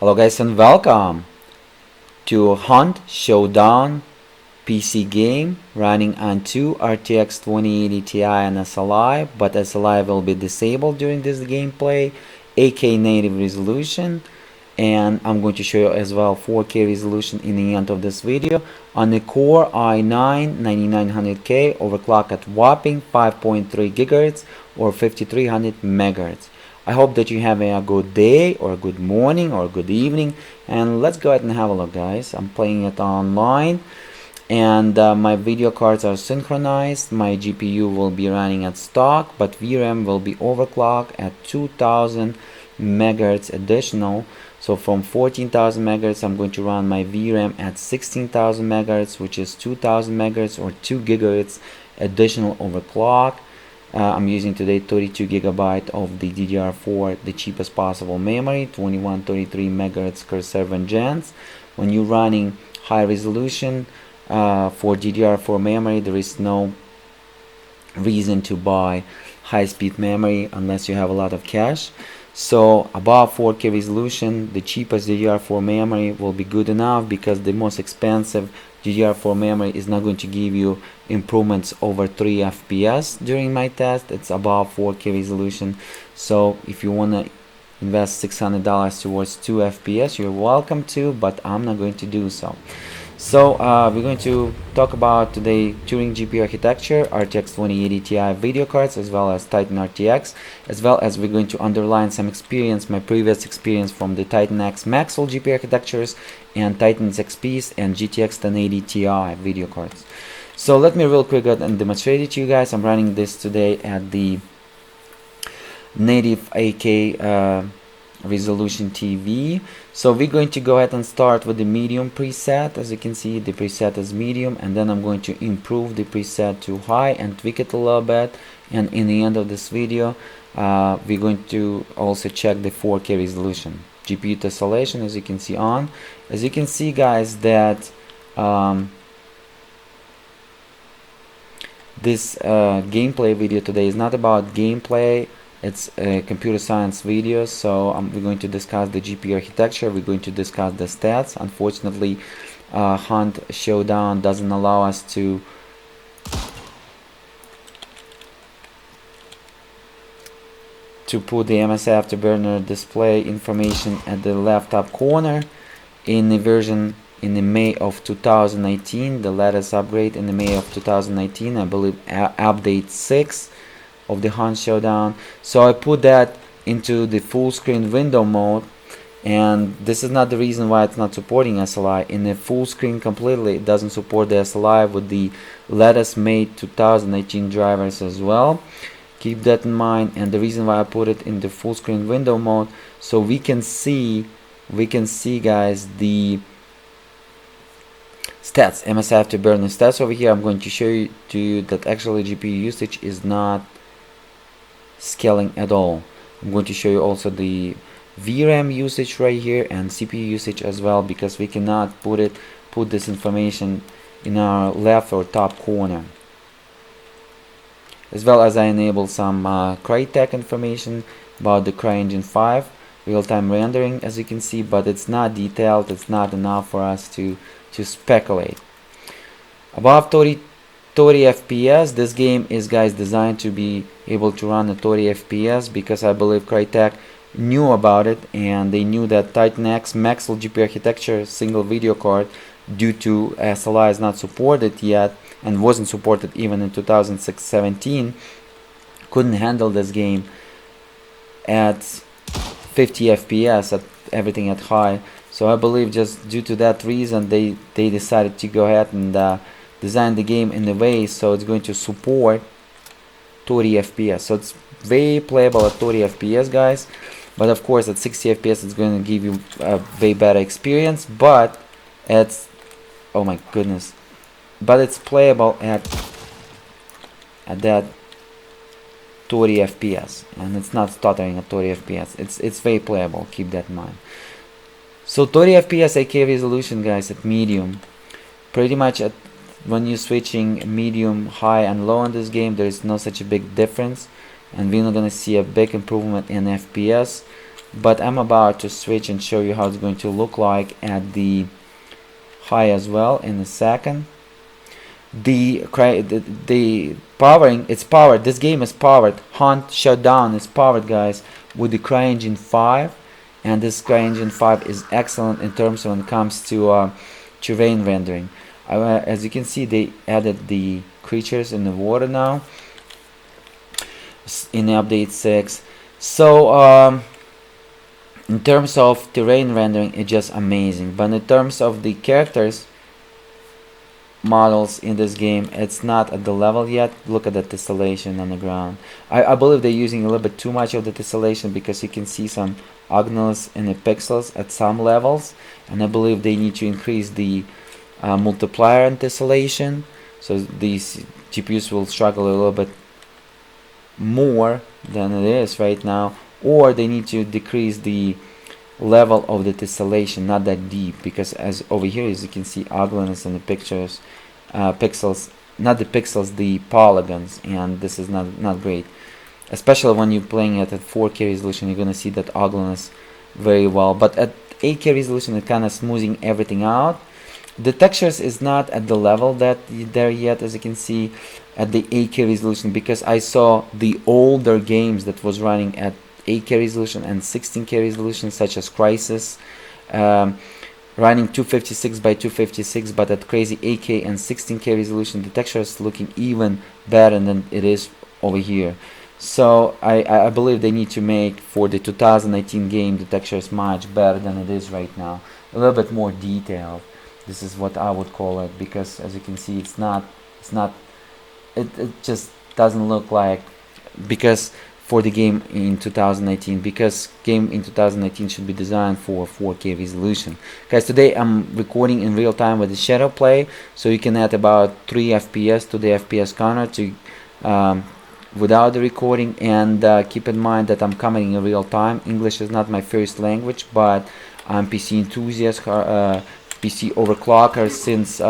Hello guys and welcome to Hunt Showdown PC game running on two RTX 2080 Ti and SLI, but SLI will be disabled during this gameplay, 8K native resolution, and I'm going to show you as well 4K resolution in the end of this video on the Core i9 9900K overclock at whopping 5.3 GHz or 5300 MHz. I hope that you have a good day or a good morning or a good evening, and let's go ahead and have a look, guys. I'm playing it online, and my video cards are synchronized. My GPU will be running at stock, but VRAM will be overclocked at 2000 megahertz additional. So from 14,000 megahertz, I'm going to run my VRAM at 16,000 megahertz, which is 2000 megahertz or 2 gigahertz additional overclock. I'm using today 32 gigabyte of the DDR4, the cheapest possible memory, 2133 megahertz Corsair gens. When you're running high resolution for DDR4 memory, there is no reason to buy high-speed memory unless you have a lot of cash. So above 4K resolution, the cheapest DDR4 memory will be good enough, because the most expensive DDR4 memory is not going to give you improvements over 3 FPS during my test. It's above 4K resolution. So if you want to invest $600 towards 2 FPS, you're welcome to, but I'm not going to do so. So we're going to talk about today Turing GPU architecture, RTX 2080 Ti video cards, as well as Titan RTX, as well as we're going to underline some experience, my previous experience from the Titan X Maxwell GPU architectures and Titan's XPs and GTX 1080 Ti video cards. So let me real quick go and demonstrate it to you guys. I'm running this today at the native 8K resolution TV. So we're going to go ahead and start with the medium preset. As you can see, the preset is medium, and then I'm going to improve the preset to high and tweak it a little bit. And in the end of this video, we're going to also check the 4K resolution. GPU tessellation, as you can see on. As you can see, guys, that this gameplay video today is not about gameplay. It's a computer science video, so we're going to discuss the GPU architecture, we're going to discuss the stats. Unfortunately, Hunt Showdown doesn't allow us to put the MS Afterburner display information at the left top corner. In the version in the May of 2019, the latest upgrade in the May of 2019, I believe update 6 of the Hunt Showdown. So I put that into the full screen window mode, and this is not the reason why it's not supporting SLI. In the full screen completely, it doesn't support the SLI with the latest May 2018 drivers as well. Keep that in mind. And the reason why I put it in the full screen window mode, so we can see guys, the stats, MS Afterburner stats over here. I'm going to show you that actually GPU usage is not scaling at all. I'm going to show you also the VRAM usage right here and CPU usage as well, because we cannot put this information in our left or top corner. As well as I enable some Crytek information about the CryEngine 5 real-time rendering, as you can see, but it's not detailed. It's not enough for us to speculate. Above 30 FPS, this game is, guys, designed to be able to run at 30 FPS, because I believe Crytek knew about it, and they knew that Titan X Maxwell GPU architecture single video card, due to SLI is not supported yet and wasn't supported even in 2017, couldn't handle this game at 50 FPS, at everything at high. So I believe just due to that reason, they decided to go ahead and design the game in a way so it's going to support 30 FPS. So it's very playable at 30 FPS, guys, but of course at 60 FPS it's going to give you a way better experience, but it's, oh my goodness, but it's playable at that 30 FPS, and it's not stuttering at 30 FPS. It's very playable, keep that in mind. So 30 FPS 8K resolution, guys, at medium. Pretty much at when you're switching medium, high and low in this game, there is no such a big difference, and we're not gonna see a big improvement in FPS. but I'm about to switch and show you how it's going to look like at the high as well in a second. The powering, it's powered, this game is powered, Hunt Showdown is powered, guys, with the CryEngine 5, and this CryEngine 5 is excellent in terms of when it comes to terrain rendering. As you can see, they added the creatures in the water now in update 6. So in terms of terrain rendering, it's just amazing, but in terms of the characters models in this game, it's not at the level yet. Look at the tessellation on the ground. I believe they're using a little bit too much of the tessellation, because you can see some ugliness in the pixels at some levels, and I believe they need to increase the multiplier in tessellation, so these GPUs will struggle a little bit more than it is right now, or they need to decrease the level of the tessellation, not that deep, because as over here, as you can see, ugliness in the pictures, pixels, not the pixels, the polygons, and this is not great, especially when you're playing at a 4K resolution. You're gonna see that ugliness very well, but at 8K resolution, it's kind of smoothing everything out. The textures is not at the level that there yet, as you can see, at the 8K resolution, because I saw the older games that was running at 8K resolution and 16K resolution, such as Crysis, running 256 by 256, but at crazy 8K and 16K resolution, the texture is looking even better than it is over here. So I believe they need to make, for the 2019 game, the texture is much better than it is right now, a little bit more detailed. This is what I would call it, because as you can see, it just doesn't look like, because for the game in 2019, because game in 2019 should be designed for 4K resolution. Guys, today I'm recording in real time with the ShadowPlay, so you can add about 3 FPS to the FPS counter to without the recording, and keep in mind that I'm commenting in real time. English is not my first language, but I'm PC enthusiast, PC overclocker since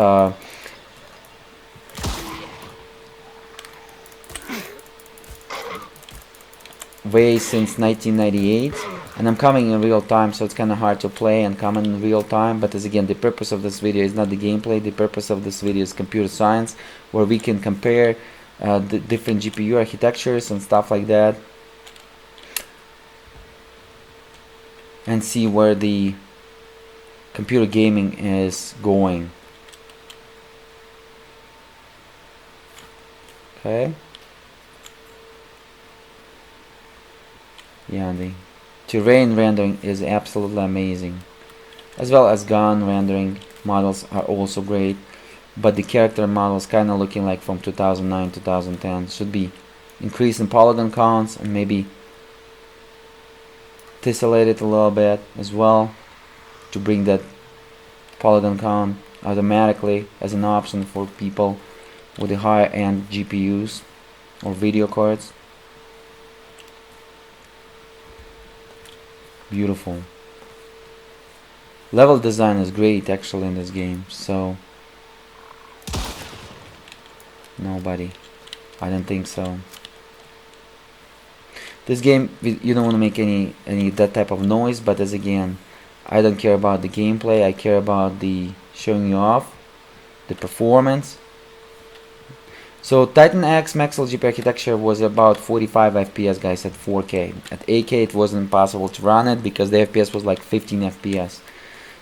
since 1998, and I'm coming in real time, so it's kind of hard to play and comment in real time. But as again, the purpose of this video is not the gameplay. The purpose of this video is computer science, where we can compare the different GPU architectures and stuff like that, and see where the computer gaming is going. Okay. Yeah, the terrain rendering is absolutely amazing, as well as gun rendering models are also great, but the character models kind of looking like from 2009 2010. Should be increase in polygon counts and maybe tessellate it a little bit as well, to bring that polygon count automatically as an option for people with the higher end GPUs or video cards. Beautiful. Level design is great actually in this game, so nobody, I don't think so. This game, you don't want to make any that type of noise, but as again, I don't care about the gameplay, I care about the showing you off the performance. So Titan X Maxwell GPU architecture was about 45 FPS, guys, at 4K. At 8K it wasn't possible to run it because the FPS was like 15 FPS.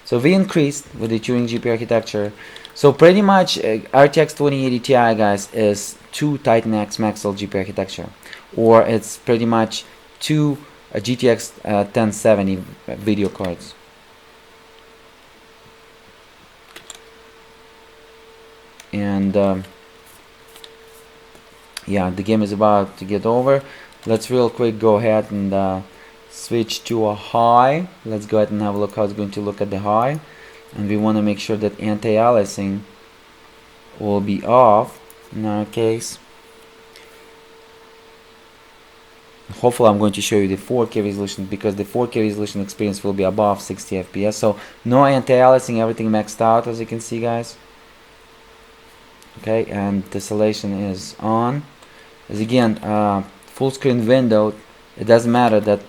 So we increased with the Turing GPU architecture. So pretty much RTX 2080 Ti, guys, is 2 Titan X Maxwell GPU architecture, or it's pretty much 2 GTX 1070 video cards. And yeah, the game is about to get over. Let's real quick go ahead and switch to a high. Let's go ahead and have a look how it's going to look at the high, and we want to make sure that anti-aliasing will be off in our case. Hopefully I'm going to show you the 4K resolution, because the 4K resolution experience will be above 60 FPS. So no anti-aliasing, everything maxed out, as you can see, guys. Okay, and tessellation is on. As again, full screen window, it doesn't matter that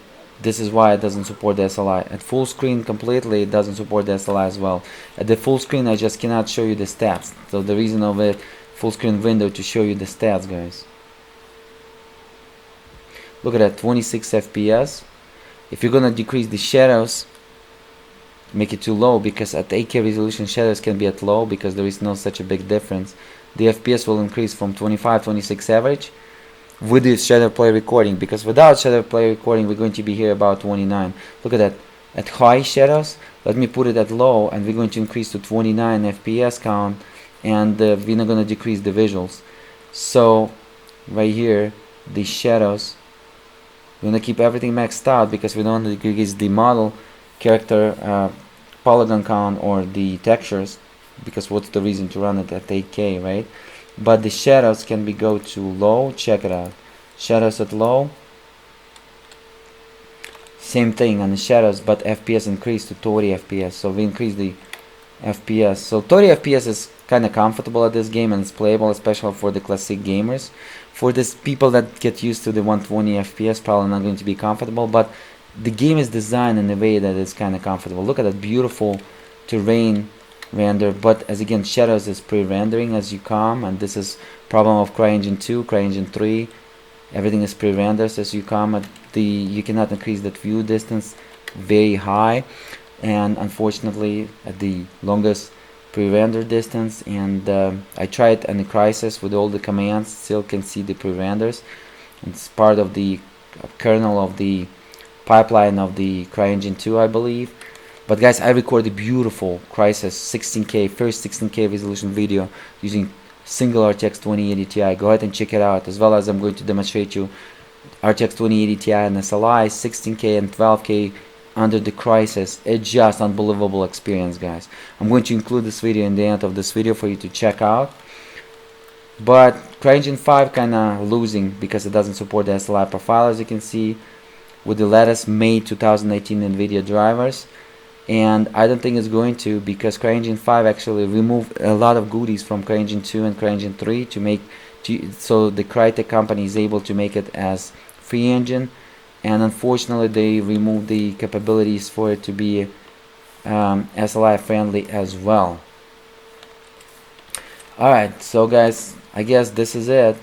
This is why it doesn't support the SLI. At full screen completely, it doesn't support the SLI as well. At the full screen, I just cannot show you the stats. So the reason of it, full screen window, to show you the stats, guys. Look at that, 26 FPS. If you're gonna decrease the shadows, make it too low, because at 8K resolution shadows can be at low because there is no such a big difference. The FPS will increase from 25, 26 average with this ShadowPlay recording, because without ShadowPlay recording we're going to be here about 29. Look at that, at high shadows. Let me put it at low, and we're going to increase to 29 FPS count, and we're not going to decrease the visuals. So right here, the shadows, we're going to keep everything maxed out because we don't want to decrease the model character polygon count or the textures, because what's the reason to run it at 8K, right? But the shadows can be go to low. Check it out, shadows at low, same thing on the shadows, but FPS increased to 30 FPS. So we increase the FPS. So 30 FPS is kind of comfortable at this game, and it's playable, especially for the classic gamers. For this people that get used to the 120 FPS, probably not going to be comfortable, but the game is designed in a way that it's kind of comfortable. Look at that beautiful terrain render, but as again, shadows is pre-rendering as you come, and this is problem of CryEngine 2, CryEngine 3. Everything is pre-renders as you come. At you cannot increase that view distance very high, and unfortunately at the longest pre-render distance. And I tried in the Crysis with all the commands, still can see the pre-renders. It's part of the kernel of the pipeline of the CryEngine 2, I believe. But guys, I recorded beautiful Crysis 16K, first 16K resolution video using single RTX 2080 Ti. Go ahead and check it out, as well as I'm going to demonstrate you RTX 2080 Ti and SLI 16K and 12K under the Crysis. It's just unbelievable experience, guys. I'm going to include this video in the end of this video for you to check out. But CryEngine 5 kinda losing because it doesn't support the SLI profile, as you can see, with the latest May 2018 Nvidia drivers. And I don't think it's going to, because CryEngine 5 actually removed a lot of goodies from CryEngine 2 and CryEngine 3 to make so the Crytek company is able to make it as free engine, and unfortunately they removed the capabilities for it to be SLI friendly as well. Alright, so guys, I guess this is it.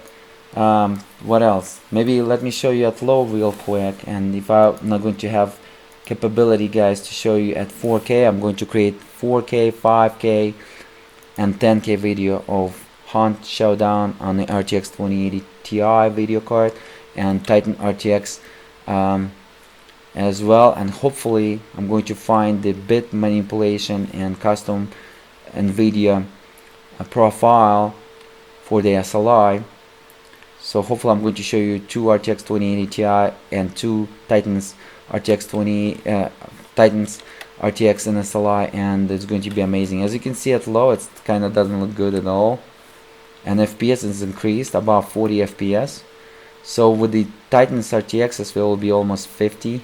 What else? Maybe let me show you at low real quick, and if I'm not going to have capability, guys, to show you at 4K, I'm going to create 4K, 5K and 10K video of Hunt Showdown on the RTX 2080 Ti video card and Titan RTX as well. And hopefully I'm going to find the bit manipulation and custom Nvidia profile for the SLI. So hopefully I'm going to show you 2 RTX 2080 Ti and 2 Titans RTX Titans RTX and SLI, and it's going to be amazing. As you can see at low, it kind of doesn't look good at all, and FPS is increased about 40 FPS. So with the Titans RTXs, it will be almost 50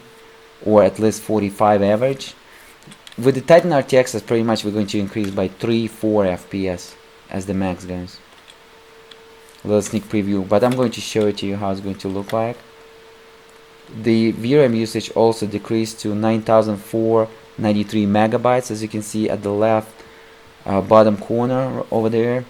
or at least 45 average. With the Titan RTXs, pretty much we're going to increase by 3-4 FPS as the max, guys. A little sneak preview, but I'm going to show it to you how it's going to look like. The VRAM usage also decreased to 9493 megabytes, as you can see at the left bottom corner over there.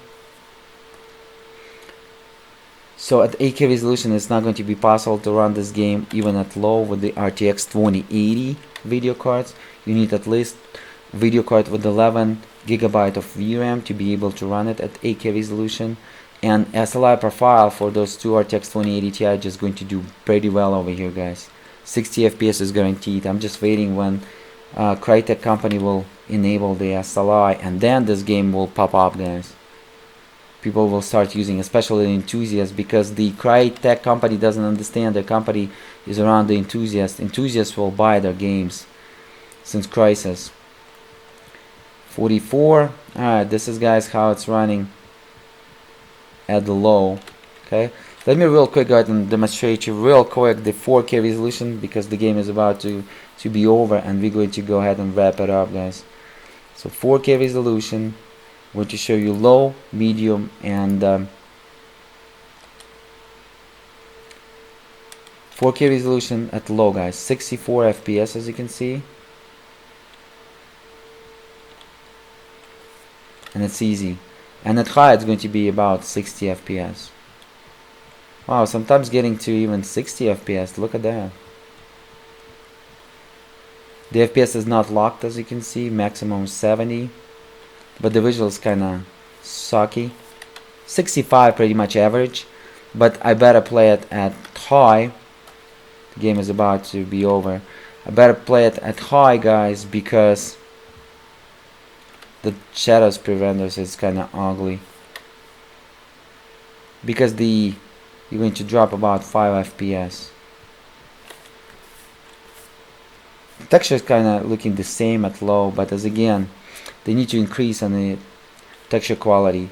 So at 8K resolution, it's not going to be possible to run this game even at low with the RTX 2080 video cards. You need at least video card with 11 gigabyte of VRAM to be able to run it at 8K resolution. And SLI profile for those 2 RTX 2080 Ti is just going to do pretty well over here, guys. 60 FPS is guaranteed. I'm just waiting when Crytek company will enable the SLI, and then this game will pop up, guys. People will start using, especially the enthusiasts, because the Crytek company doesn't understand their company is around the enthusiasts. Enthusiasts will buy their games since Crysis. 44. Alright, this is, guys, how it's running at the low. Okay, let me real quick go ahead and demonstrate you real quick the 4K resolution, because the game is about to be over and we're going to go ahead and wrap it up, guys. So 4K resolution, I'm going to show you low, medium, and 4K resolution at low, guys, 64 FPS as you can see, and it's easy. And at high it's going to be about 60 FPS. Wow, sometimes getting to even 60 FPS, look at that. The FPS is not locked as you can see, maximum 70, but the visual is kinda sucky. 65 pretty much average, but I better play it at high. The game is about to be over. I better play it at high, guys, because the shadows preventers is kinda ugly. Because you're going to drop about 5 FPS. The texture is kinda looking the same at low, but as again, they need to increase on the texture quality.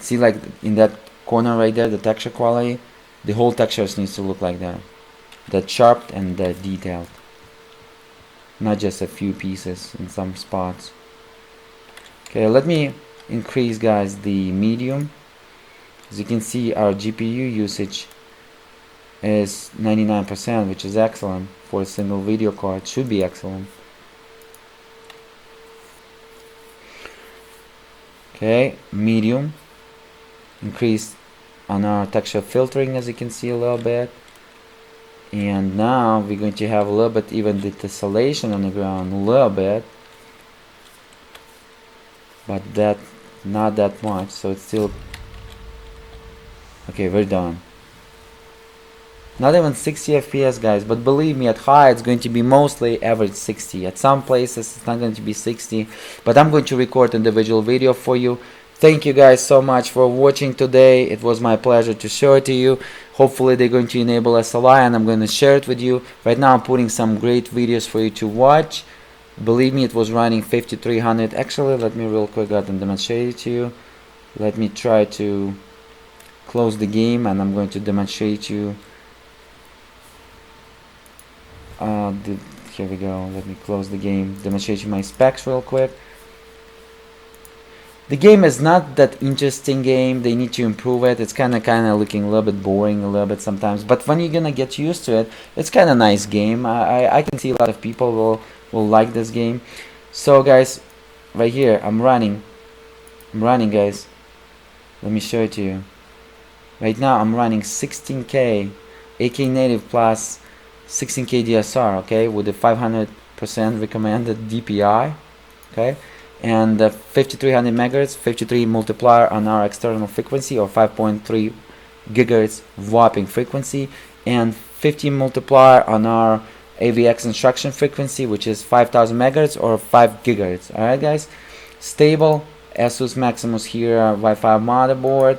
See, like in that corner right there, the texture quality, the whole texture needs to look like that. That sharp and that detailed. Not just a few pieces in some spots. Okay, let me increase, guys, the medium. As you can see, our GPU usage is 99%, which is excellent for a single video card. Should be excellent. Okay, medium. Increase on our texture filtering, as you can see, a little bit. And now we're going to have a little bit even the tessellation on the ground, a little bit, but that not that much, so it's still okay. We're done. Not even 60 FPS, guys, but believe me, at high it's going to be mostly average 60. At some places it's not going to be 60, but I'm going to record individual video for you. Thank you guys so much for watching today. It was my pleasure to show it to you. Hopefully they're going to enable SLI and I'm going to share it with you. Right now I'm putting some great videos for you to watch. Believe me, it was running 5300. Actually, let me real quick go ahead and demonstrate it to you. Let me try to close the game and I'm going to demonstrate you. Here we go. Let me close the game. Demonstrate you my specs real quick. The game is not that interesting game. They need to improve it. It's kind of looking a little bit boring a little bit sometimes. But when you're gonna get used to it, it's kind of nice game. I can see a lot of people will like this game. So guys, right here I'm running, guys. Let me show it to you. Right now I'm running 16K 8K native plus 16K DSR, okay, with the 500% recommended DPI, okay, and 5300 megahertz, 53 multiplier on our external frequency, or 5.3 gigahertz whopping frequency, and 15 multiplier on our AVX instruction frequency, which is 5000 megahertz or 5 gigahertz. All right, guys, stable Asus Maximus here, Wi-Fi motherboard,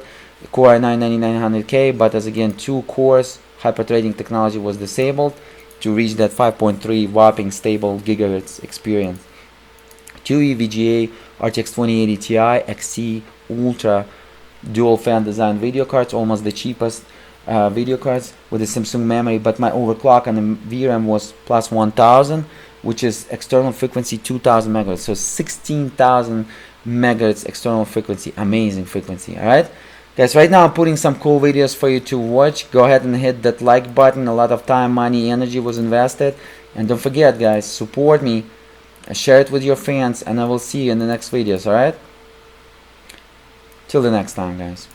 Core i9-9900K, but as again 2 cores, hyper-threading technology was disabled to reach that 5.3 whopping stable gigahertz experience. 2 EVGA RTX 2080 Ti XC Ultra dual fan design video cards, almost the cheapest video cards with a Samsung memory, but my overclock on the VRAM was plus 1000, which is external frequency 2000 megahertz, so 16,000 megahertz external frequency. Amazing frequency. All right, guys, right now I'm putting some cool videos for you to watch. Go ahead and hit that like button. A lot of time, money, energy was invested, and don't forget, guys, support me, share it with your friends, and I will see you in the next videos. All right, till the next time, guys.